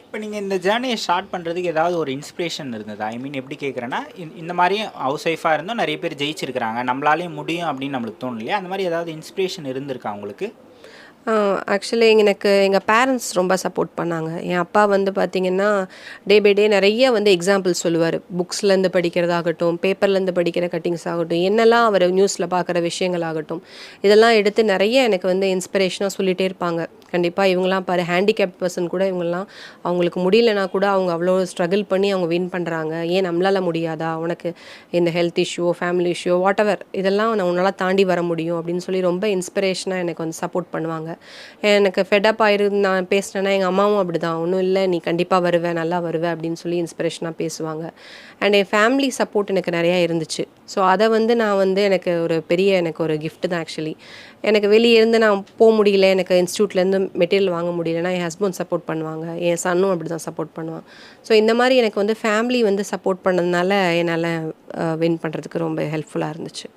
இப்போ நீங்கள் இந்த ஜேர்னியை ஸ்டார்ட் பண்ணுறதுக்கு ஏதாவது ஒரு இன்ஸ்பிரேஷன் இருந்ததா? ஐ மீன் எப்படி கேட்குறேன்னா, இந்த மாதிரியும் ஹவுஸ் ஒய்ஃபாக இருந்தும் நிறைய பேர் ஜெயிச்சிருக்கிறாங்க, நம்மளாலேயும் முடியும் அப்படின்னு நம்மளுக்கு தோணும் இல்லையா? அந்த மாதிரி ஏதாவது இன்ஸ்பிரேஷன் இருந்திருக்கா உங்களுக்கு? ஆக்சுவலி எனக்கு எங்கள் பேரண்ட்ஸ் ரொம்ப சப்போர்ட் பண்ணாங்க. என் அப்பா வந்து பார்த்திங்கன்னா, டே பை டே நிறைய வந்து எக்ஸாம்பிள் சொல்லுவார். புக்ஸ்லேருந்து படிக்கிறதாகட்டும், பேப்பர்லேருந்து படிக்கிற கட்டிங்ஸ் ஆகட்டும், என்னெல்லாம் அவர் நியூஸில் பார்க்குற விஷயங்கள் ஆகட்டும், இதெல்லாம் எடுத்து நிறைய எனக்கு வந்து இன்ஸ்பிரேஷனாக சொல்லிகிட்டே இருப்பாங்க. கண்டிப்பாக இவங்களாம் பாரு, ஹேண்டிகேப்ட் பர்சன் கூட இவங்கலாம் அவங்களுக்கு முடியலனா கூட அவங்க அவ்வளோ ஸ்ட்ரகிள் பண்ணி அவங்க வின் பண்ணுறாங்க. ஏன் நம்மளால் முடியாதா? உனக்கு இந்த health issue, family issue, whatever இதெல்லாம் நான் உன்னால் தாண்டி வர முடியும் அப்படின்னு சொல்லி ரொம்ப இன்ஸ்பிரேஷனாக எனக்கு வந்து சப்போர்ட் பண்ணுவாங்க. எனக்கு ஃபெடப் ஆயிருந்து நான் பேசினேன்னா எங்கள் அம்மாவும் அப்படி தான், ஒன்றும் இல்லை நீ கண்டிப்பாக வருவ, நல்லா வருவ அப்படின்னு சொல்லி இன்ஸ்பிரேஷனாக பேசுவாங்க. அண்ட் என் ஃபேமிலி சப்போர்ட் எனக்கு நிறையா இருந்துச்சு. ஸோ அதை வந்து நான் வந்து எனக்கு ஒரு பெரிய எனக்கு ஒரு கிஃப்ட் தான் ஆக்சுவலி. எனக்கு வெளியே இருந்து நான் போக முடியல, எனக்கு இன்ஸ்டியூட்லேருந்து மெட்டீரியல் வாங்க முடியலன்னா என் ஹஸ்பண்ட் சப்போர்ட் பண்ணுவாங்க, என் சன்னும் அப்படி தான் சப்போர்ட் பண்ணுவான். ஸோ இந்த மாதிரி எனக்கு வந்து ஃபேமிலி வந்து சப்போர்ட் பண்ணதுனால என்னால் வின் பண்ணுறதுக்கு ரொம்ப ஹெல்ப்ஃபுல்லாக இருந்துச்சு.